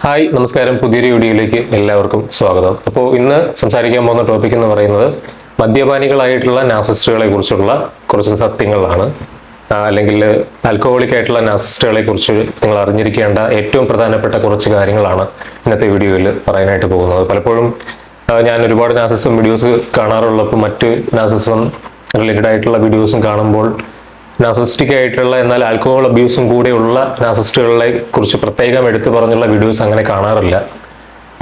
Hi നമസ്കാരം. പുതിയൊരു വീഡിയോയിലേക്ക് എല്ലാവർക്കും സ്വാഗതം. അപ്പോൾ ഇന്ന് സംസാരിക്കാൻ പോകുന്ന ടോപ്പിക് എന്ന് പറയുന്നത് മദ്യപാനികളായിട്ടുള്ള നാർസിസ്റ്റുകളെ കുറിച്ചുള്ള കുറച്ച് സത്യങ്ങളാണ്. അല്ലെങ്കിൽ ആൽക്കഹോളിക് ആയിട്ടുള്ള നാർസിസ്റ്റുകളെ കുറിച്ച് നിങ്ങൾ അറിഞ്ഞിരിക്കേണ്ട ഏറ്റവും പ്രധാനപ്പെട്ട കുറച്ച് കാര്യങ്ങളാണ് ഇന്നത്തെ വീഡിയോയിൽ പറയാനായിട്ട് പോകുന്നത്. പലപ്പോഴും ഞാൻ ഒരുപാട് നാർസിസം വീഡിയോസ് കാണാറുള്ളപ്പോൾ മറ്റ് നാർസിസം റിലേറ്റഡ് ആയിട്ടുള്ള വീഡിയോസും കാണുമ്പോൾ നാർസിസ്റ്റിക് ആയിട്ടുള്ള എന്നാൽ ആൽക്കഹോൾ അബ്യൂസും കൂടെയുള്ള നാർസിസ്റ്റുകളെ കുറിച്ച് പ്രത്യേകം എടുത്തു പറഞ്ഞുള്ള വീഡിയോസ് അങ്ങനെ കാണാറില്ല.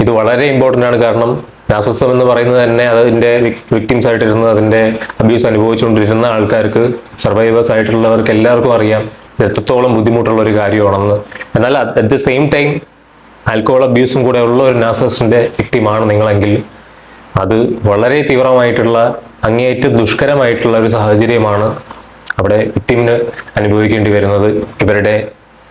ഇത് വളരെ ഇമ്പോർട്ടൻ്റ് ആണ്. കാരണം നാർസിസം എന്ന് പറയുന്നത് തന്നെ അതിൻ്റെ വിക്ടിംസ് ആയിട്ടിരുന്ന് അതിൻ്റെ അബ്യൂസ് അനുഭവിച്ചുകൊണ്ടിരുന്ന ആൾക്കാർക്ക്, സർവൈവേഴ്സ് ആയിട്ടുള്ളവർക്ക് എല്ലാവർക്കും അറിയാം ഇത് എത്രത്തോളം ബുദ്ധിമുട്ടുള്ള ഒരു കാര്യമാണെന്ന്. എന്നാൽ at the same time alcohol അബ്യൂസും കൂടെ ഉള്ള ഒരു നാർസിസ്റ്റിൻ്റെ വിക്ടിമാണ് നിങ്ങളെങ്കിൽ അത് വളരെ തീവ്രമായിട്ടുള്ള അങ്ങേയറ്റം ദുഷ്കരമായിട്ടുള്ള ഒരു സാഹചര്യമാണ് അവിടെ വിക്ടിമിന് അനുഭവിക്കേണ്ടി വരുന്നത്, ഇവരുടെ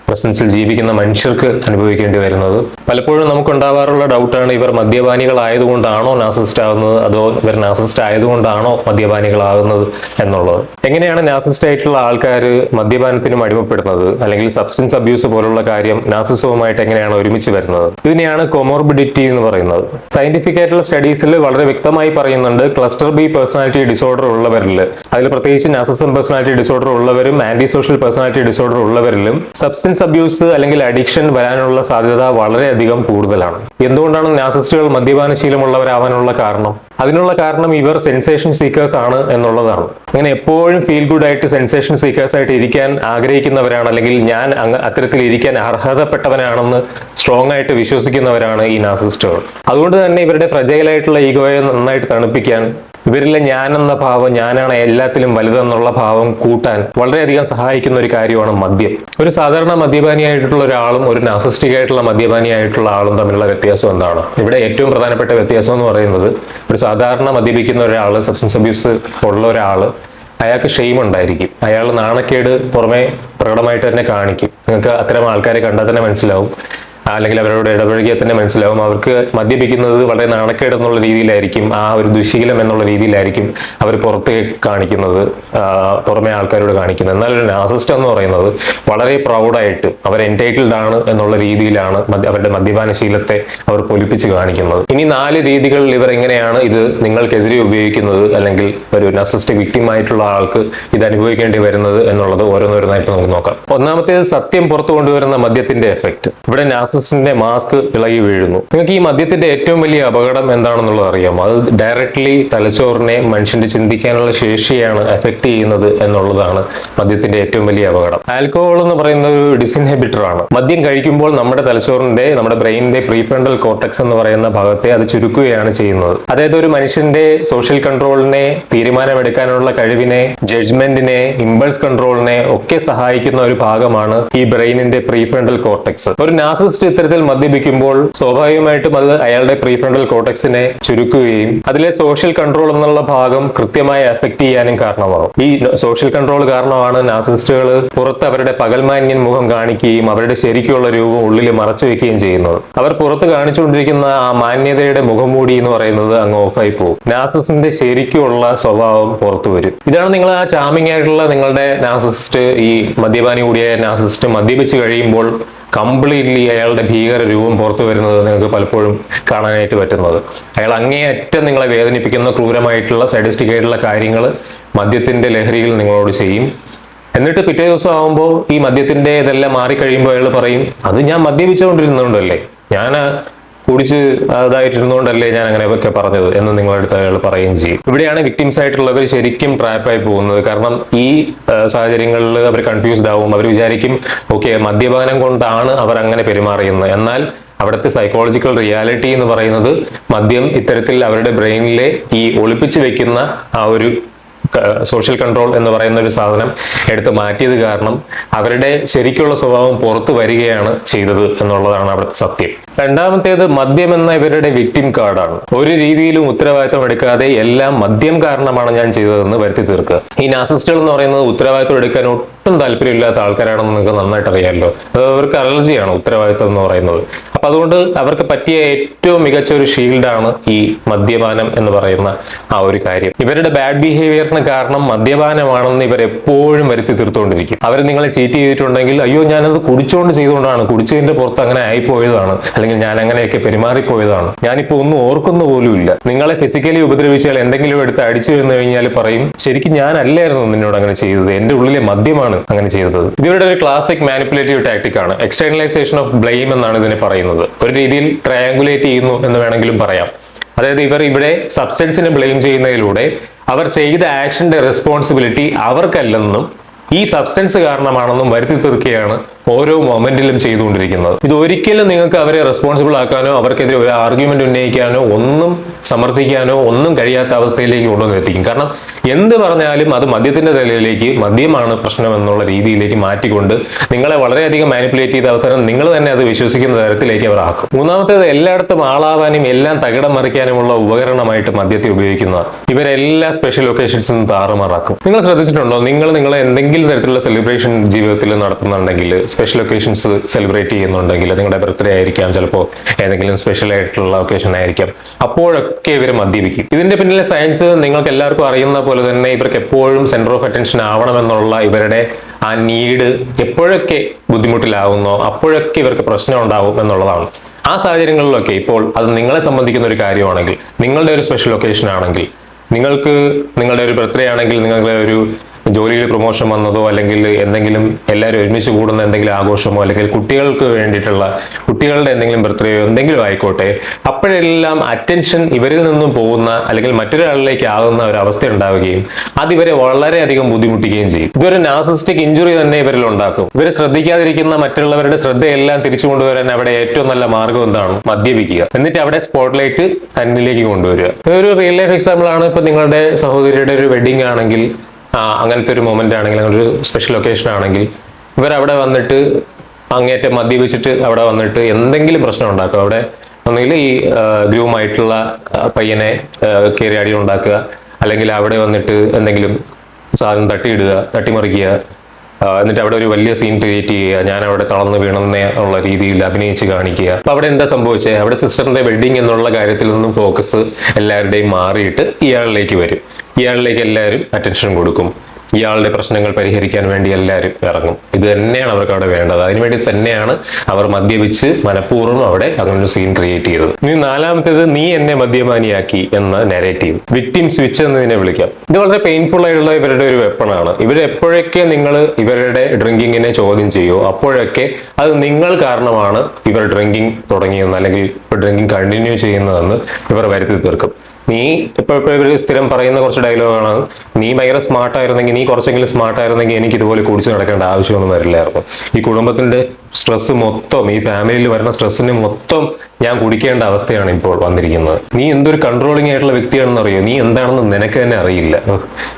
പ്രസൻസിൽ ജീവിക്കുന്ന മനുഷ്യർക്ക് അനുഭവിക്കേണ്ടി വരുന്നത്. പലപ്പോഴും നമുക്കുണ്ടാവാറുള്ള ഡൗട്ടാണ്, ഇവർ മദ്യപാനികളായതുകൊണ്ടാണോ നാർസിസ്റ്റ് ആകുന്നത്, അതോ ഇവർ നാർസിസ്റ്റ് ആയതുകൊണ്ടാണോ മദ്യപാനികളാകുന്നത് എന്നുള്ളത്. എങ്ങനെയാണ് നാർസിസ്റ്റ് ആയിട്ടുള്ള ആൾക്കാർ മദ്യപാനത്തിനും അടിമപ്പെടുന്നത്, അല്ലെങ്കിൽ സബ്സ്റ്റൻസ് അബ്യൂസ് പോലുള്ള കാര്യം നാർസിസവുമായിട്ട് എങ്ങനെയാണ് ഒരുമിച്ച് വരുന്നത്? ഇതിനെയാണ് കൊമോർബിഡിറ്റി എന്ന് പറയുന്നത്. സയന്റിഫിക് ആയിട്ടുള്ള സ്റ്റഡീസിൽ വളരെ വ്യക്തമായി പറയുന്നുണ്ട്, ക്ലസ്റ്റർ ബി പേഴ്സണാലിറ്റി ഡിസോർഡർ ഉള്ളവരിൽ, അതിൽ പ്രത്യേകിച്ച് നാർസിസം പേഴ്സണാലിറ്റി ഡിസോർഡർ ഉള്ളവരും ആന്റി സോഷ്യൽ പേഴ്സണാലിറ്റി ഡിസോർഡർ ഉള്ളവരിലും സബ്സ്റ്റൻസ് അബ്യൂസ് അല്ലെങ്കിൽ അഡിക്ഷൻ വരാനുള്ള സാധ്യത വളരെയധികം കൂടുതലാണ്. എന്തുകൊണ്ടാണ് നാർസിസ്റ്റുകൾ മദ്യപാനശീലമുള്ളവരാവാനുള്ള കാരണം? അതിനുള്ള കാരണം ഇവർ സെൻസേഷൻ സീക്കേഴ്സ് ആണ് എന്നുള്ളതാണ്. അങ്ങനെ എപ്പോഴും ഫീൽ ഗുഡ് ആയിട്ട് സെൻസേഷൻ സീക്കേഴ്സ് ആയിട്ട് ഇരിക്കാൻ ആഗ്രഹിക്കുന്നവരാണ്, അല്ലെങ്കിൽ ഞാൻ അത്തരത്തിൽ ഇരിക്കാൻ അർഹതപ്പെട്ടവനാണെന്ന് സ്ട്രോങ് ആയിട്ട് വിശ്വസിക്കുന്നവരാണ് ഈ നാർസിസ്റ്റുകൾ. അതുകൊണ്ട് തന്നെ ഇവരുടെ ഫ്രജൈൽ ആയിട്ടുള്ള ഈഗോയെ നന്നായിട്ട് തണുപ്പിക്കാൻ, ഇവരിലെ ഞാനെന്ന ഭാവം, ഞാനാണ് എല്ലാത്തിലും വലുതെന്നുള്ള ഭാവം കൂട്ടാൻ വളരെയധികം സഹായിക്കുന്ന ഒരു കാര്യമാണ് മദ്യം. ഒരു സാധാരണ മദ്യപാനിയായിട്ടുള്ള ഒരാളും ഒരു നാർസിസ്റ്റിക് ആയിട്ടുള്ള മദ്യപാനിയായിട്ടുള്ള ആളും തമ്മിലുള്ള വ്യത്യാസം എന്താണ്? ഇവിടെ ഏറ്റവും പ്രധാനപ്പെട്ട വ്യത്യാസം എന്ന് പറയുന്നത്, ഒരു സാധാരണ മദ്യപിക്കുന്ന ഒരാൾ, സബ്സ്റ്റൻസ് അബ്യൂസ് ഉള്ള ഒരാൾ, അയാൾക്ക് ഷെയിം ഉണ്ടായിരിക്കും. അയാൾ നാണക്കേട് പുറമെ പ്രകടമായിട്ട് തന്നെ കാണിക്കും. നിങ്ങൾക്ക് അത്തരം ആൾക്കാരെ കണ്ടാൽ തന്നെ മനസ്സിലാവും, അല്ലെങ്കിൽ അവരോട് ഇടപഴകിയാൽ തന്നെ മനസ്സിലാവും, അവർക്ക് മദ്യപിക്കുന്നത് വളരെ നാണക്കേട് എന്നുള്ള രീതിയിലായിരിക്കും, ആ ഒരു ദുശീലം എന്നുള്ള രീതിയിലായിരിക്കും അവർ പുറത്ത് കാണിക്കുന്നത്, പുറമെ ആൾക്കാരോട് കാണിക്കുന്നത്. എന്നാൽ ഒരു നാർസിസ്റ്റ് എന്ന് പറയുന്നത് വളരെ പ്രൗഡായിട്ട് അവർ എൻറ്റൈറ്റിൽഡ് ആണ് എന്നുള്ള രീതിയിലാണ് അവരുടെ മദ്യപാനശീലത്തെ അവർ പൊലിപ്പിച്ച് കാണിക്കുന്നത്. ഇനി 4 രീതികളിൽ ഇവർ എങ്ങനെയാണ് ഇത് നിങ്ങൾക്കെതിരെ ഉപയോഗിക്കുന്നത്, അല്ലെങ്കിൽ ഒരു നാർസിസ്റ്റിക് വിക്ടിം ആയിട്ടുള്ള ആൾക്ക് ഇത് അനുഭവിക്കേണ്ടി വരുന്നത് എന്നുള്ളത് ഓരോന്നോരോന്നായിട്ട് നമുക്ക് നോക്കാം. ഒന്നാമത്തേത്, സത്യം പുറത്തു കൊണ്ടുവരുന്ന മദ്യത്തിന്റെ എഫക്ട്. ഇവിടെ നാർസിസ്റ്റിന്റെ മാസ്ക് ഇളകി വീഴുന്നു. നിങ്ങൾക്ക് ഈ മദ്യത്തിന്റെ ഏറ്റവും വലിയ അപകടം എന്താണെന്നുള്ളത് അറിയാമോ? അത് ഡയറക്ട്ലി തലച്ചോറിനെ, മനുഷ്യന്റെ ചിന്തിക്കാനുള്ള ശേഷിയാണ് എഫക്ട് ചെയ്യുന്നത് എന്നുള്ളതാണ് മദ്യത്തിന്റെ ഏറ്റവും വലിയ അപകടം. ആൽക്കഹോൾ എന്ന് പറയുന്ന ഒരു ഡിസിൻഹിബിറ്റർ ആണ്. മദ്യം കഴിക്കുമ്പോൾ നമ്മുടെ തലച്ചോറിന്റെ, നമ്മുടെ ബ്രെയിനിന്റെ പ്രീഫ്രണ്ടൽ കോർട്ടെക്സ് എന്ന് പറയുന്ന ഭാഗത്തെ അത് ചുരുക്കുകയാണ് ചെയ്യുന്നത്. അതായത് ഒരു മനുഷ്യന്റെ സോഷ്യൽ കൺട്രോളിനെ, തീരുമാനമെടുക്കാനുള്ള കഴിവിനെ, ജഡ്ജ്മെന്റിനെ, ഇമ്പൾസ് കൺട്രോളിനെ ഒക്കെ സഹായിക്കുന്ന ഒരു ഭാഗമാണ് ഈ ബ്രെയിനിന്റെ പ്രീഫ്രണ്ടൽ കോർട്ടെക്സ്. ഒരു നാർസിസ്റ്റ് ഇത്തരത്തിൽ മദ്യപിക്കുമ്പോൾ സ്വാഭാവികമായിട്ടും അത് അയാളുടെ പ്രീഫ്രണ്ടൽ കോർട്ടെക്സിനെ ചുരുക്കുകയും അതിലെ സോഷ്യൽ കൺട്രോൾ എന്നുള്ള ഭാഗം കൃത്യമായി എഫക്ട് ചെയ്യാനും കാരണമാകും. ഈ സോഷ്യൽ കൺട്രോൾ കാരണമാണ് നാർസിസ്റ്റുകൾ പുറത്ത് അവരുടെ പകൽമാന്യൻ മുഖം കാണിക്കുകയും അവരുടെ ശരിക്കുള്ള രൂപം ഉള്ളിൽ മറച്ചു വെക്കുകയും ചെയ്യുന്നത്. അവർ പുറത്ത് കാണിച്ചുകൊണ്ടിരിക്കുന്ന ആ മാന്യതയുടെ മുഖംമൂടി എന്ന് പറയുന്നത് അങ്ങ് ഓഫായി പോകും. നാർസിസിന്റെ ശരിക്കുള്ള സ്വഭാവം പുറത്തു വരും. ഇതാണ് നിങ്ങൾ ആ ചാമിങ് ആയിട്ടുള്ള നിങ്ങളുടെ നാർസിസ്റ്റ്, ഈ മദ്യപാനി കൂടിയ നാർസിസ്റ്റ് മദ്യപിച്ച് കഴിയുമ്പോൾ കംപ്ലീറ്റ്ലി അയാളുടെ ഭീകര രൂപം പുറത്തു വരുന്നത് നിങ്ങൾക്ക് പലപ്പോഴും കാണാനായിട്ട് പറ്റുന്നത്. അയാൾ അങ്ങേയറ്റം നിങ്ങളെ വേദനിപ്പിക്കുന്ന ക്രൂരമായിട്ടുള്ള സൈഡിസ്റ്റിക് ആയിട്ടുള്ള കാര്യങ്ങൾ മദ്യത്തിന്റെ ലഹരിയിൽ നിങ്ങളോട് ചെയ്യും. എന്നിട്ട് പിറ്റേ ദിവസം ആകുമ്പോൾ ഈ മദ്യത്തിന്റെ ഇതെല്ലാം മാറിക്കഴിയുമ്പോൾ അയാൾ പറയും, അത് ഞാൻ മദ്യപിച്ചുകൊണ്ടിരുന്നുകൊണ്ടല്ലേ, ഞാൻ കുടിച്ച് അതായിട്ടിരുന്നുകൊണ്ടല്ലേ ഞാൻ അങ്ങനെയൊക്കെ പറഞ്ഞത് എന്ന് നിങ്ങളടുത്ത് അയാൾ പറയുകയും ചെയ്യും. ഇവിടെയാണ് വിക്ടിംസ് ആയിട്ടുള്ളവർ ശരിക്കും ട്രാപ്പായി പോകുന്നത്. കാരണം ഈ സാഹചര്യങ്ങളിൽ അവർ കൺഫ്യൂസ്ഡ് ആവും. അവർ വിചാരിക്കും, ഓക്കെ, മദ്യപാനം കൊണ്ടാണ് അവർ അങ്ങനെ പെരുമാറിയുന്നത്. എന്നാൽ അവിടുത്തെ സൈക്കോളജിക്കൽ റിയാലിറ്റി എന്ന് പറയുന്നത് മദ്യം ഇത്തരത്തിൽ അവരുടെ ബ്രെയിനിലെ ഈ ഒളിപ്പിച്ച് വെക്കുന്ന ആ ഒരു സോഷ്യൽ കൺട്രോൾ എന്ന് പറയുന്ന ഒരു സാധനം എടുത്ത് മാറ്റിയത് കാരണം അവരുടെ ശരിക്കുള്ള സ്വഭാവം പുറത്തു വരികയാണ് ചെയ്തത് എന്നുള്ളതാണ് അവിടുത്തെ സത്യം. രണ്ടാമത്തേത്, മദ്യം എന്ന ഇവരുടെ വിക്ടിം കാർഡാണ്. ഒരു രീതിയിലും ഉത്തരവാദിത്വം എടുക്കാതെ എല്ലാം മദ്യം കാരണമാണ് ഞാൻ ചെയ്തതെന്ന് വരുത്തി തീർക്കുക. ഈ നാർസിസ്റ്റുകൾ എന്ന് പറയുന്നത് ഉത്തരവാദിത്വം എടുക്കാൻ ഒട്ടും താല്പര്യമില്ലാത്ത ആൾക്കാരാണെന്ന് നിങ്ങൾക്ക് നന്നായിട്ട് അറിയാമല്ലോ. അത് അവർക്ക് അലർജിയാണ് ഉത്തരവാദിത്വം എന്ന് പറയുന്നത്. അപ്പൊ അതുകൊണ്ട് അവർക്ക് പറ്റിയ ഏറ്റവും മികച്ച ഒരു ഷീൽഡാണ് ഈ മദ്യപാനം എന്ന് പറയുന്ന ആ ഒരു കാര്യം. ഇവരുടെ ബാഡ് ബിഹേവിയറിന് കാരണം മദ്യപാനമാണെന്ന് ഇവർ എപ്പോഴും വരുത്തി തീർത്തുകൊണ്ടിരിക്കും. അവർ നിങ്ങളെ ചീറ്റ് ചെയ്തിട്ടുണ്ടെങ്കിൽ അയ്യോ ഞാനത് കുടിച്ചുകൊണ്ട് ചെയ്തുകൊണ്ടാണ്, കുടിച്ചതിന്റെ പുറത്ത് അങ്ങനെ ആയിപ്പോയതാണ്, അല്ലെങ്കിൽ ഞാൻ അങ്ങനെയൊക്കെ പെരുമാറിപ്പോയതാണ്, ഞാനിപ്പോ ഒന്നും ഓർക്കുന്നു പോലും ഇല്ല. നിങ്ങളെ ഫിസിക്കലി ഉപദ്രവിച്ചാൽ എന്തെങ്കിലും എടുത്ത് അടിച്ചു വന്നു കഴിഞ്ഞാൽ പറയും ശരിക്കും ഞാൻ അല്ലായിരുന്നു നിന്നോട് അങ്ങനെ ചെയ്തത്, എന്റെ ഉള്ളിലെ മദ്യമാണ് അങ്ങനെ ചെയ്തത്. ഇതിവിടെ ഒരു ക്ലാസിക് മാനിപ്പുലേറ്റീവ് ടാക്ടിക് ആണ്. എക്സ്റ്റേണലൈസേഷൻ ഓഫ് ബ്ലെയിം എന്നാണ് ഇതിനെ പറയുന്നത്. ഒരു രീതിയിൽ ട്രയാങ്കുലേറ്റ് ചെയ്യുന്നു എന്ന് വേണമെങ്കിലും പറയാം. അതായത് ഇവർ ഇവിടെ സബ്സ്റ്റൻസിനെ ബ്ലെയിം ചെയ്യുന്നതിലൂടെ അവർ ചെയ്ത ആക്ഷന്റെ റെസ്പോൺസിബിലിറ്റി അവർക്കല്ലെന്നും ഈ സബ്സ്റ്റൻസ് കാരണമാണെന്നും വരുത്തി തീർക്കുകയാണ് ഓരോ മൊമെന്റിലും ചെയ്തുകൊണ്ടിരിക്കുന്നത്. ഇത് ഒരിക്കലും നിങ്ങൾക്ക് അവരെ റെസ്പോൺസിബിൾ ആക്കാനോ അവർക്കെതിരെ ഒരു ആർഗ്യുമെന്റ് ഉന്നയിക്കാനോ ഒന്നും സമർത്ഥിക്കാനോ ഒന്നും കഴിയാത്ത അവസ്ഥയിലേക്ക് കൊണ്ടുവന്ന് എത്തിക്കും. കാരണം എന്ത് പറഞ്ഞാലും അത് മദ്യത്തിന്റെ തലയിലേക്ക് മദ്യമാണ് പ്രശ്നം എന്നുള്ള രീതിയിലേക്ക് മാറ്റിക്കൊണ്ട് നിങ്ങളെ വളരെയധികം മാനിപ്പുലേറ്റ് ചെയ്ത അവസരം നിങ്ങൾ തന്നെ അത് വിശ്വസിക്കുന്ന തരത്തിലേക്ക് അവർ ആക്കും. മൂന്നാമത്തേത്, എല്ലായിടത്തും ആളാവാനും എല്ലാം തകിടം മറിക്കാനുമുള്ള ഉപകരണമായിട്ട് മദ്യത്തെ ഉപയോഗിക്കുന്നതാണ്. ഇവരെല്ലാ സ്പെഷ്യൽ ഒക്കേഷൻസും താറുമാറാക്കും. നിങ്ങൾ ശ്രദ്ധിച്ചിട്ടുണ്ടോ? നിങ്ങളെ എന്തെങ്കിലും തരത്തിലുള്ള സെലിബ്രേഷൻ ജീവിതത്തിൽ നടത്തുന്നുണ്ടെങ്കിൽ, സ്പെഷ്യൽ ഒക്കേഷൻസ് സെലിബ്രേറ്റ് ചെയ്യുന്നുണ്ടെങ്കിൽ, നിങ്ങളുടെ ബർത്ത്ഡേ ആയിരിക്കാം, ചിലപ്പോൾ ഏതെങ്കിലും സ്പെഷ്യൽ ആയിട്ടുള്ള ഒക്കേഷൻ ആയിരിക്കാം, അപ്പോഴൊക്കെ ഇവർ മദ്യപിക്കും. ഇതിന്റെ പിന്നിലെ സയൻസ് നിങ്ങൾക്ക് എല്ലാവർക്കും അറിയുന്ന പോലെ തന്നെ ഇവർക്ക് എപ്പോഴും സെന്റർ ഓഫ് അറ്റൻഷൻ ആവണമെന്നുള്ള ഇവരുടെ ആ നീഡ് എപ്പോഴൊക്കെ ബുദ്ധിമുട്ടിലാവുന്നോ അപ്പോഴൊക്കെ ഇവർക്ക് പ്രശ്നം ഉണ്ടാവും എന്നുള്ളതാണ്. ആ സാഹചര്യങ്ങളിലൊക്കെ ഇപ്പോൾ അത് നിങ്ങളെ സംബന്ധിക്കുന്ന ഒരു കാര്യമാണെങ്കിൽ, നിങ്ങളുടെ ഒരു സ്പെഷ്യൽ ഒക്കേഷൻ ആണെങ്കിൽ, നിങ്ങളുടെ ഒരു ബർത്ത്ഡേ ആണെങ്കിൽ, നിങ്ങളുടെ ഒരു ജോലിയിൽ പ്രൊമോഷൻ വന്നതോ അല്ലെങ്കിൽ എന്തെങ്കിലും എല്ലാവരും ഒരുമിച്ച് കൂടുന്ന എന്തെങ്കിലും ആഘോഷമോ അല്ലെങ്കിൽ കുട്ടികൾക്ക് വേണ്ടിയിട്ടുള്ള കുട്ടികളുടെ എന്തെങ്കിലും ബർത്ത്ഡേയോ എന്തെങ്കിലും ആയിക്കോട്ടെ, അപ്പോഴെല്ലാം അറ്റൻഷൻ ഇവരിൽ നിന്നും പോകുന്ന അല്ലെങ്കിൽ മറ്റൊരാളിലേക്ക് ആകുന്ന ഒരു അവസ്ഥ ഉണ്ടാവുകയും അത് ഇവരെ വളരെയധികം ബുദ്ധിമുട്ടിക്കുകയും ചെയ്യും. ഇതൊരു നാർസിസ്റ്റിക് ഇഞ്ചുറി തന്നെ ഇവരിൽ ഉണ്ടാക്കും. ഇവരെ ശ്രദ്ധിക്കാതിരിക്കുന്ന മറ്റുള്ളവരുടെ ശ്രദ്ധയെല്ലാം തിരിച്ചു കൊണ്ടുവരാൻ അവിടെ ഏറ്റവും നല്ല മാർഗം എന്താണ്? മദ്യപിക്കുക. എന്നിട്ട് അവിടെ സ്പോട്ട്ലൈറ്റ് തന്നിലേക്ക് കൊണ്ടുവരിക. ഒരു റിയൽ ലൈഫ് എക്സാമ്പിൾ ആണ്. ഇപ്പൊ നിങ്ങളുടെ സഹോദരിയുടെ ഒരു വെഡിങ് ആണെങ്കിൽ, അങ്ങനത്തെ ഒരു മൊമെന്റ് ആണെങ്കിൽ, അങ്ങനെ ഒരു സ്പെഷ്യൽ ഒക്കേഷൻ ആണെങ്കിൽ, ഇവരവിടെ വന്നിട്ട് അങ്ങേറ്റം മദ്യപിച്ചിട്ട് അവിടെ വന്നിട്ട് എന്തെങ്കിലും പ്രശ്നം ഉണ്ടാക്കുക. അവിടെ ഒന്നുകിൽ ഈ ഗ്രൂമായിട്ടുള്ള പയ്യനെ കയറി ഉണ്ടാക്കുക, അല്ലെങ്കിൽ അവിടെ വന്നിട്ട് എന്തെങ്കിലും സാധനം തട്ടിയിടുക, തട്ടിമറിക്കുക, എന്നിട്ട് അവിടെ ഒരു വലിയ സീൻ ക്രിയേറ്റ് ചെയ്യുക, ഞാൻ അവിടെ തളർന്ന് വീണെന്നേ ഉള്ള രീതിയിൽ അഭിനയിച്ച് കാണിക്കുക. അപ്പൊ അവിടെ എന്താ സംഭവിച്ചത്? അവിടെ സിസ്റ്ററിന്റെ വെഡിങ് എന്നുള്ള കാര്യത്തിൽ നിന്നും ഫോക്കസ് എല്ലാവരുടെയും മാറിയിട്ട് ഇയാളിലേക്ക് വരും. ഇയാളിലേക്ക് എല്ലാവരും അറ്റൻഷൻ കൊടുക്കും. ഇയാളുടെ പ്രശ്നങ്ങൾ പരിഹരിക്കാൻ വേണ്ടി എല്ലാവരും ഇറങ്ങും. ഇത് തന്നെയാണ് അവർക്ക് അവിടെ വേണ്ടത്. അതിനുവേണ്ടി തന്നെയാണ് അവർ മദ്യപിച്ച് മനഃപൂർവ്വം അവിടെ അങ്ങനെ ഒരു സീൻ ക്രിയേറ്റ് ചെയ്തത്. ഇനി നാലാമത്തേത്, നീ എന്നെ മദ്യപാനിയാക്കി എന്ന നെറേറ്റീവ്. വിക്ടിം സ്വിച്ച് എന്നതിനെ വിളിക്കാം. ഇത് വളരെ പെയിൻഫുൾ ആയിട്ടുള്ള ഇവരുടെ ഒരു വെപ്പണാണ്. ഇവർ എപ്പോഴൊക്കെ നിങ്ങൾ ഇവരുടെ ഡ്രിങ്കിങ്ങിനെ ചോദ്യം ചെയ്യുമോ അപ്പോഴൊക്കെ അത് നിങ്ങൾ കാരണമാണ് ഇവർ ഡ്രിങ്കിങ് തുടങ്ങിയെന്ന് അല്ലെങ്കിൽ ഇപ്പൊ ഡ്രിങ്കിങ് കണ്ടിന്യൂ ചെയ്യുന്നതെന്ന് ഇവർ വരുത്തി തീർക്കും. നീ ഇപ്പൊ ഇവർ സ്ഥിരം പറയുന്ന കുറച്ച് ഡയലോഗാണ്, നീ ഭയങ്കര സ്മാർട്ടായിരുന്നെങ്കിൽ, നീ കുറച്ചെങ്കിലും സ്മാർട്ടായിരുന്നെങ്കിൽ എനിക്ക് ഇതുപോലെ കുടിച്ച് നടക്കേണ്ട ആവശ്യമൊന്നും വരില്ലായിരുന്നു. ഈ കുടുംബത്തിന്റെ സ്ട്രെസ് മൊത്തം, ഈ ഫാമിലിയിൽ വരുന്ന സ്ട്രെസ്സിന് മൊത്തം ഞാൻ കുടിക്കേണ്ട അവസ്ഥയാണ് ഇപ്പോൾ വന്നിരിക്കുന്നത്. നീ എന്തൊരു കൺട്രോളിംഗ് ആയിട്ടുള്ള വ്യക്തിയാണെന്ന് അറിയോ? നീ എന്താണെന്ന് നിനക്ക് തന്നെ അറിയില്ല.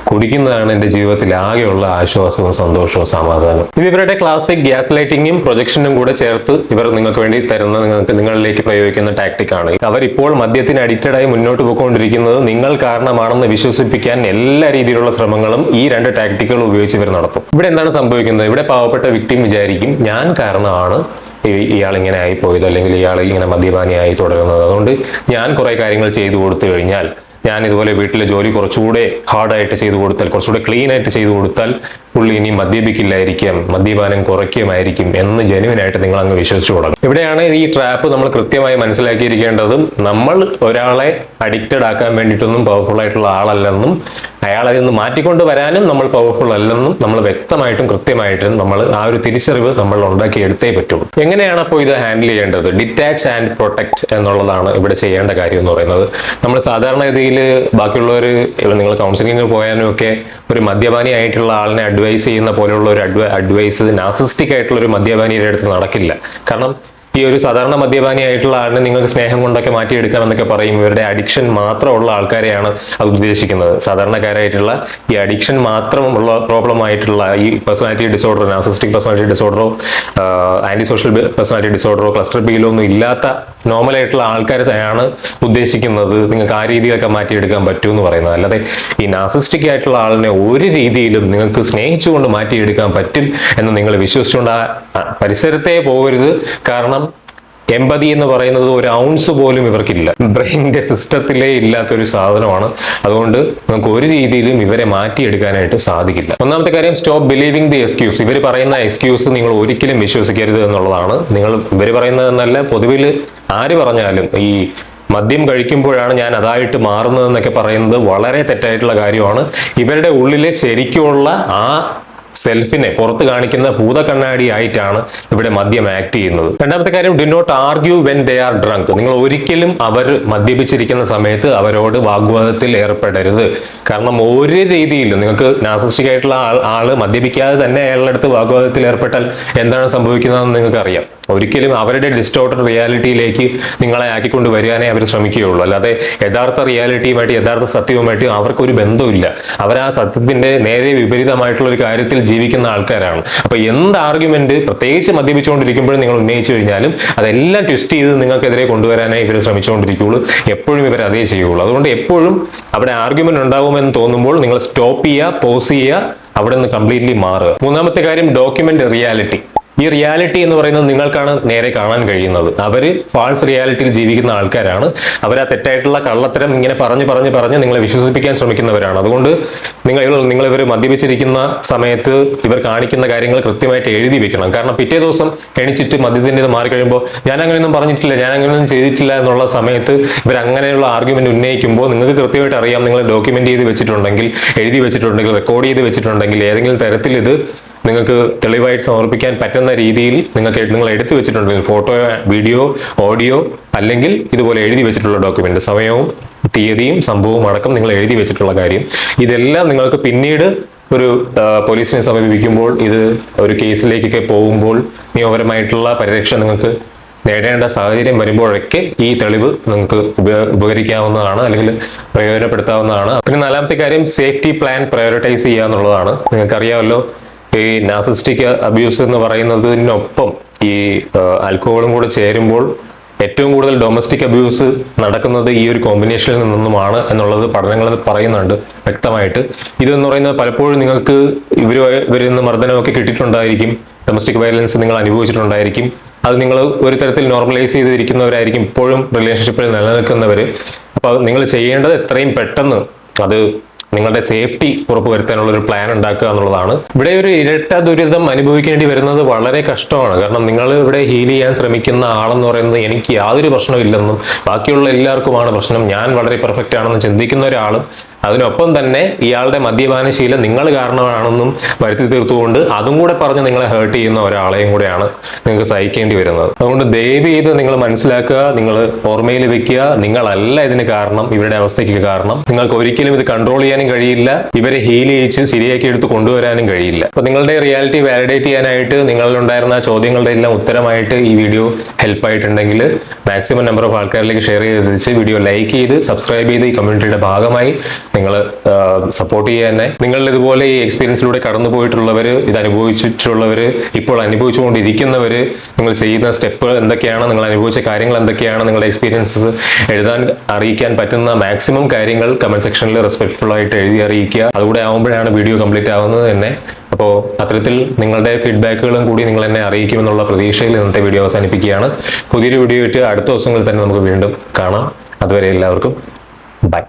കുടിക്കുന്നതാണ് എന്റെ ജീവിതത്തിൽ ആകെയുള്ള ആശ്വാസവും സന്തോഷവും സമാധാനവും. ഇത് ഇവരുടെ ക്ലാസിക് ഗ്യാസ് ലൈറ്റിങ്ങും പ്രൊജക്ഷനും കൂടെ ചേർത്ത് ഇവർ നിങ്ങൾക്ക് വേണ്ടി തരുന്ന, നിങ്ങളിലേക്ക് പ്രയോഗിക്കുന്ന ടാക്ടിക് ആണ്. അവരിപ്പോൾ മദ്യത്തിന് അഡിക്റ്റഡ് ആയി മുന്നോട്ട് പോയിക്കൊണ്ടിരിക്കുന്നത് നിങ്ങൾ കാരണമാണെന്ന് വിശ്വസിപ്പിക്കാൻ എല്ലാ രീതിയിലുള്ള ശ്രമങ്ങളും ഈ രണ്ട് ടാക്ടിക്കുകൾ ഉപയോഗിച്ച് ഇവർ നടത്തും. ഇവിടെ എന്താണ് സംഭവിക്കുന്നത്? ഇവിടെ പാവപ്പെട്ട വിക്ടിം വിചാരിക്കും ഞാൻ കാരണമാണ് ഇയാൾ ഇങ്ങനെ ആയിപ്പോയത്, അല്ലെങ്കിൽ ഇയാൾ ഇങ്ങനെ മദ്യപാനിയായി തുടരുന്നത്. അതുകൊണ്ട് ഞാൻ കുറെ കാര്യങ്ങൾ ചെയ്തു കൊടുത്തു കഴിഞ്ഞാൽ, ഞാൻ ഇതുപോലെ വീട്ടിലെ ജോലി കുറച്ചുകൂടെ ഹാർഡായിട്ട് ചെയ്തു കൊടുത്താൽ, കുറച്ചുകൂടെ ക്ലീൻ ആയിട്ട് ചെയ്തു കൊടുത്താൽ പുള്ളി ഇനി മദ്യപിക്കില്ലായിരിക്കും, മദ്യപാനം കുറയ്ക്കുമായിരിക്കും എന്ന് ജെനുവിനായിട്ട് നിങ്ങൾ അങ്ങ് വിശ്വസിച്ചു തുടങ്ങും. ഇവിടെയാണ് ഈ ട്രാപ്പ് നമ്മൾ കൃത്യമായി മനസ്സിലാക്കിയിരിക്കേണ്ടതും. നമ്മൾ ഒരാളെ അഡിക്റ്റഡ് ആക്കാൻ വേണ്ടിയിട്ടൊന്നും പവർഫുൾ ആയിട്ടുള്ള ആളല്ലെന്നും അയാളെ നിന്ന് മാറ്റിക്കൊണ്ട് വരാനും നമ്മൾ പവർഫുൾ അല്ലെന്നും നമ്മൾ വ്യക്തമായിട്ടും കൃത്യമായിട്ടും നമ്മൾ ആ ഒരു തിരിച്ചറിവ് നമ്മൾ ഉണ്ടാക്കി എടുത്തേ പറ്റുള്ളൂ. എങ്ങനെയാണ് അപ്പോൾ ഇത് ഹാൻഡിൽ ചെയ്യേണ്ടത്? ഡിറ്റാച്ച് ആൻഡ് പ്രൊട്ടക്ട് എന്നുള്ളതാണ് ഇവിടെ ചെയ്യേണ്ട കാര്യം എന്ന് പറയുന്നത്. നമ്മൾ സാധാരണഗതിയിൽ ബാക്കിയുള്ളവർ, നിങ്ങൾ കൗൺസിലിംഗിന് പോയാലും ഒക്കെ ഒരു മദ്യപാനി ആയിട്ടുള്ള ആളിനെ അഡ്വൈസ് ചെയ്യുന്ന പോലെയുള്ള ഒരു അഡ്വൈസ് നാർസിസ്റ്റിക് ആയിട്ടുള്ള ഒരു മദ്യപാനിയുടെ അടുത്ത് നടക്കില്ല. കാരണം ഈ ഒരു സാധാരണ മദ്യപാനി ആയിട്ടുള്ള ആളിനെ നിങ്ങൾക്ക് സ്നേഹം കൊണ്ടൊക്കെ മാറ്റിയെടുക്കാം എന്നൊക്കെ പറയും. ഇവരുടെ അഡിക്ഷൻ മാത്രമുള്ള ആൾക്കാരെയാണ് അത് ഉദ്ദേശിക്കുന്നത്. സാധാരണക്കാരായിട്ടുള്ള ഈ അഡിക്ഷൻ മാത്രമുള്ള പ്രോബ്ലം ആയിട്ടുള്ള ഈ പേഴ്സണാലിറ്റി ഡിസോർഡർ, നാർസിസ്റ്റിക് പേഴ്സണാലിറ്റി ഡിസോർഡറോ ആന്റി സോഷ്യൽ പേഴ്സണാലിറ്റി ഡിസോർഡറോ ക്ലസ്റ്റർ ബിയിലോ ഒന്നും ഇല്ലാത്ത നോർമൽ ആയിട്ടുള്ള ആൾക്കാരെയാണ് ഉദ്ദേശിക്കുന്നത്. നിങ്ങൾക്ക് ആ രീതിയിലൊക്കെ മാറ്റിയെടുക്കാൻ പറ്റും എന്ന് പറയുന്നത്. അല്ലാതെ ഈ നാർസിസ്റ്റിക് ആയിട്ടുള്ള ആളിനെ ഒരു രീതിയിലും നിങ്ങൾക്ക് സ്നേഹിച്ചുകൊണ്ട് മാറ്റിയെടുക്കാൻ പറ്റും എന്ന് നിങ്ങൾ വിശ്വസിച്ചുകൊണ്ട് ആ പരിസരത്തെ പോകരുത്. കാരണം എമ്പതി എന്ന് പറയുന്നത് ഒരു ഔൺസ് പോലും ഇവർക്കില്ല. ബ്രെയിനിന്റെ സിസ്റ്റത്തിലേ ഇല്ലാത്തൊരു സാധനമാണ്. അതുകൊണ്ട് നമുക്ക് ഒരു രീതിയിലും ഇവരെ മാറ്റിയെടുക്കാനായിട്ട് സാധിക്കില്ല. ഒന്നാമത്തെ കാര്യം, സ്റ്റോപ്പ് ബിലീവിംഗ് ദി എക്സ്ക്യൂസ്. ഇവർ പറയുന്ന എക്സ്ക്യൂസ് നിങ്ങൾ ഒരിക്കലും വിശ്വസിക്കരുത് എന്നുള്ളതാണ്. ഇവർ പറയുന്നതെന്നല്ല, പൊതുവിൽ ആര് പറഞ്ഞാലും ഈ മദ്യം കഴിക്കുമ്പോഴാണ് ഞാൻ അതായിട്ട് മാറുന്നതെന്നൊക്കെ പറയുന്നത് വളരെ തെറ്റായിട്ടുള്ള കാര്യമാണ്. ഇവരുടെ ഉള്ളിലെ ശരിക്കുമുള്ള ആ സെൽഫിനെ പുറത്ത് കാണിക്കുന്ന ഭൂതകണ്ണാടി ആയിട്ടാണ് ഇവിടെ മദ്യം ആക്ട് ചെയ്യുന്നത്. രണ്ടാമത്തെ കാര്യം, do not argue when they are drunk. നിങ്ങൾ ഒരിക്കലും അവർ മദ്യപിച്ചിരിക്കുന്ന സമയത്ത് അവരോട് വാഗ്വാദത്തിൽ ഏർപ്പെടരുത്. കാരണം ഒരു രീതിയിലും നിങ്ങൾക്ക് നാർസിസ്റ്റിക് ആയിട്ടുള്ള ആള് മദ്യപിക്കാതെ തന്നെ അയാളുടെ അടുത്ത് വാഗ്വാദത്തിൽ ഏർപ്പെട്ടാൽ എന്താണ് സംഭവിക്കുന്നതെന്ന് നിങ്ങൾക്ക് അറിയാം. ഒരിക്കലും അവരുടെ ഡിസ്റ്റോർട്ടഡ് റിയാലിറ്റിയിലേക്ക് നിങ്ങളെ ആക്കിക്കൊണ്ട് വരാനേ അവർ ശ്രമിക്കുകയുള്ളൂ. അല്ലാതെ യഥാർത്ഥ റിയാലിറ്റിയുമായിട്ട് യഥാർത്ഥ സത്യവുമായിട്ട് അവർക്കൊരു ബന്ധമില്ല. അവർ ആ സത്യത്തിന്റെ നേരെ വിപരീതമായിട്ടുള്ള ഒരു കാര്യത്തിൽ ജീവിക്കുന്ന ആൾക്കാരാണ്. അപ്പൊ എന്ത് ആർഗ്യുമെന്റ് പ്രത്യേകിച്ച് മദ്യപിച്ചുകൊണ്ടിരിക്കുമ്പോഴും നിങ്ങൾ ഉന്നയിച്ചു കഴിഞ്ഞാലും അതെല്ലാം ട്വിസ്റ്റ് ചെയ്ത് നിങ്ങൾക്കെതിരെ കൊണ്ടുവരാനായി ഇവർ ശ്രമിച്ചുകൊണ്ടിരിക്കുകയുള്ളൂ. എപ്പോഴും ഇവർ അതേ ചെയ്യുള്ളൂ. അതുകൊണ്ട് എപ്പോഴും അവിടെ ആർഗ്യുമെന്റ് ഉണ്ടാവുമെന്ന് തോന്നുമ്പോൾ നിങ്ങൾ സ്റ്റോപ്പ് ചെയ്യുക, പോസ് ചെയ്യുക, അവിടെ നിന്ന് കംപ്ലീറ്റ്ലി മാറുക. മൂന്നാമത്തെ കാര്യം, ഡോക്യുമെന്റ് റിയാലിറ്റി. ഈ റിയാലിറ്റി എന്ന് പറയുന്നത് നിങ്ങൾക്കാണ് നേരെ കാണാൻ കഴിയുന്നത്. അവര് ഫാൾസ് റിയാലിറ്റിയിൽ ജീവിക്കുന്ന ആൾക്കാരാണ്. അവർ ആ തെറ്റായിട്ടുള്ള കള്ളത്തരം ഇങ്ങനെ പറഞ്ഞ് നിങ്ങളെ വിശ്വസിപ്പിക്കാൻ ശ്രമിക്കുന്നവരാണ്. അതുകൊണ്ട് നിങ്ങൾ ഇവർ മദ്യപിച്ചിരിക്കുന്ന സമയത്ത് ഇവർ കാണിക്കുന്ന കാര്യങ്ങൾ കൃത്യമായിട്ട് എഴുതി വെക്കണം. കാരണം പിറ്റേ ദിവസം എണിച്ചിട്ട് മദ്യത്തിന്റെ ഇത് മാറിക്കഴിയുമ്പോൾ ഞാൻ അങ്ങനെയൊന്നും പറഞ്ഞിട്ടില്ല, ഞാൻ അങ്ങനെയൊന്നും ചെയ്തിട്ടില്ല എന്നുള്ള സമയത്ത് ഇവർ അങ്ങനെയുള്ള ആർഗ്യുമെന്റ് ഉന്നയിക്കുമ്പോൾ നിങ്ങൾക്ക് കൃത്യമായിട്ട് അറിയാം, നിങ്ങൾ ഡോക്യുമെന്റ് ചെയ്ത് വെച്ചിട്ടുണ്ടെങ്കിൽ, എഴുതി വെച്ചിട്ടുണ്ടെങ്കിൽ, റെക്കോർഡ് ചെയ്ത് വെച്ചിട്ടുണ്ടെങ്കിൽ, ഏതെങ്കിലും തരത്തിൽ ഇത് നിങ്ങൾക്ക് തെളിവായിട്ട് സമർപ്പിക്കാൻ പറ്റുന്ന രീതിയിൽ നിങ്ങൾ എടുത്തു വെച്ചിട്ടുണ്ടെങ്കിൽ, ഫോട്ടോ, വീഡിയോ, ഓഡിയോ, അല്ലെങ്കിൽ ഇതുപോലെ എഴുതി വെച്ചിട്ടുള്ള ഡോക്യുമെന്റ്, സമയവും തീയതിയും സംഭവവും അടക്കം നിങ്ങൾ എഴുതി വെച്ചിട്ടുള്ള കാര്യം, ഇതെല്ലാം നിങ്ങൾക്ക് പിന്നീട് ഒരു പോലീസിനെ സമീപിക്കുമ്പോൾ, ഇത് ഒരു കേസിലേക്കൊക്കെ പോകുമ്പോൾ നിയമപരമായിട്ടുള്ള പരിരക്ഷ നിങ്ങൾക്ക് നേടേണ്ട സാഹചര്യം വരുമ്പോഴൊക്കെ ഈ തെളിവ് നിങ്ങൾക്ക് ഉപകരിക്കാവുന്നതാണ്, അല്ലെങ്കിൽ പ്രയോജനപ്പെടുത്താവുന്നതാണ്. പിന്നെ നാലാമത്തെ കാര്യം, സേഫ്റ്റി പ്ലാൻ പ്രയോറിറ്റൈസ് ചെയ്യുക എന്നുള്ളതാണ്. നിങ്ങൾക്കറിയാമല്ലോ, ഈ നാർസിസ്റ്റിക് അബ്യൂസ് എന്ന് പറയുന്നതിനൊപ്പം ഈ ആൽക്കഹോളും കൂടെ ചേരുമ്പോൾ ഏറ്റവും കൂടുതൽ ഡൊമസ്റ്റിക് അബ്യൂസ് നടക്കുന്നത് ഈ ഒരു കോമ്പിനേഷനിൽ നിന്നുമാണ് എന്നുള്ളത് പഠനങ്ങൾ പറയുന്നുണ്ട് വ്യക്തമായിട്ട്. ഇതെന്ന് പറയുന്നത് പലപ്പോഴും നിങ്ങൾക്ക് ഇവരിൽ നിന്ന് മർദ്ദനമൊക്കെ കിട്ടിയിട്ടുണ്ടായിരിക്കും, ഡൊമസ്റ്റിക് വയലൻസ് നിങ്ങൾ അനുഭവിച്ചിട്ടുണ്ടായിരിക്കും. അത് നിങ്ങൾ ഒരു തരത്തിൽ നോർമലൈസ് ചെയ്തിരിക്കുന്നവരായിരിക്കും, ഇപ്പോഴും റിലേഷൻഷിപ്പിൽ നിലനിൽക്കുന്നവർ. അപ്പോൾ നിങ്ങൾ ചെയ്യേണ്ടത് എത്രയും പെട്ടെന്ന് അത് നിങ്ങളുടെ സേഫ്റ്റി ഉറപ്പുവരുത്താനുള്ള ഒരു പ്ലാൻ ഉണ്ടാക്കുക എന്നുള്ളതാണ്. ഇവിടെ ഒരു ഇരട്ട ദുരിതം അനുഭവിക്കേണ്ടി വരുന്നത് വളരെ കഷ്ടമാണ്. കാരണം നിങ്ങൾ ഇവിടെ ഹീൽ ചെയ്യാൻ ശ്രമിക്കുന്ന ആളെന്ന് പറയുന്നത് എനിക്ക് യാതൊരു പ്രശ്നമില്ലെന്നും ബാക്കിയുള്ള എല്ലാവർക്കുമാണ് പ്രശ്നം, ഞാൻ വളരെ പെർഫെക്റ്റ് ആണെന്ന് ചിന്തിക്കുന്ന ഒരാളും അതിനൊപ്പം തന്നെ ഇയാളുടെ മദ്യപാനശീലം നിങ്ങൾ കാരണമാണെന്നും വരുത്തി തീർത്തുകൊണ്ട് അതും കൂടെ പറഞ്ഞ് നിങ്ങളെ ഹേർട്ട് ചെയ്യുന്ന ഒരാളെയും കൂടെയാണ് നിങ്ങൾക്ക് സഹിക്കേണ്ടി വരുന്നത്. അതുകൊണ്ട് ദയവ് ചെയ്ത് നിങ്ങൾ മനസ്സിലാക്കുക, നിങ്ങൾ ഓർമ്മയിൽ വെക്കുക, നിങ്ങളല്ല ഇതിന് കാരണം, ഇവരുടെ അവസ്ഥയ്ക്ക് കാരണം. നിങ്ങൾക്ക് ഒരിക്കലും ഇത് കൺട്രോൾ ചെയ്യാനും കഴിയില്ല, ഇവരെ ഹീൽ ചെയ്യിച്ച് ശരിയാക്കി എടുത്ത് കൊണ്ടുവരാനും കഴിയില്ല. അപ്പൊ നിങ്ങളുടെ റിയാലിറ്റി വാലിഡേറ്റ് ചെയ്യാനായിട്ട് നിങ്ങളിലുണ്ടായിരുന്ന ചോദ്യങ്ങളുടെ എല്ലാം ഉത്തരമായിട്ട് ഈ വീഡിയോ ഹെൽപ്പ് ആയിട്ടുണ്ടെങ്കിൽ മാക്സിമം നമ്പർ ഓഫ് ആൾക്കാരിലേക്ക് ഷെയർ ചെയ്ത് വീഡിയോ ലൈക്ക് ചെയ്ത് സബ്സ്ക്രൈബ് ചെയ്ത് ഈ കമ്മ്യൂണിറ്റിയുടെ ഭാഗമായി നിങ്ങൾ സപ്പോർട്ട് ചെയ്യുക തന്നെ. നിങ്ങൾ ഇതുപോലെ ഈ എക്സ്പീരിയൻസിലൂടെ കടന്നു പോയിട്ടുള്ളവർ, ഇത് അനുഭവിച്ചിട്ടുള്ളവർ, ഇപ്പോൾ അനുഭവിച്ചുകൊണ്ടിരിക്കുന്നവർ, നിങ്ങൾ ചെയ്യുന്ന സ്റ്റെപ്പ് എന്തൊക്കെയാണ്, നിങ്ങൾ അനുഭവിച്ച കാര്യങ്ങൾ എന്തൊക്കെയാണ്, നിങ്ങളുടെ എക്സ്പീരിയൻസസ് അറിയിക്കാൻ പറ്റുന്ന മാക്സിമം കാര്യങ്ങൾ കമന്റ് സെക്ഷനിൽ റെസ്പെക്ട്ഫുൾ ആയിട്ട് എഴുതി അറിയിക്കുക. അതുകൂടെ ആകുമ്പോഴാണ് വീഡിയോ കംപ്ലീറ്റ് ആവുന്നത് തന്നെ. അപ്പോൾ അത്തരത്തിൽ നിങ്ങളുടെ ഫീഡ്ബാക്കുകളും കൂടി നിങ്ങൾ എന്നെ അറിയിക്കുമെന്നുള്ള പ്രതീക്ഷയിൽ ഇന്നത്തെ വീഡിയോ അവസാനിപ്പിക്കുകയാണ്. പുതിയൊരു വീഡിയോ ആയിട്ട് അടുത്ത ദിവസങ്ങളിൽ തന്നെ നമുക്ക് വീണ്ടും കാണാം. അതുവരെ എല്ലാവർക്കും ബൈ.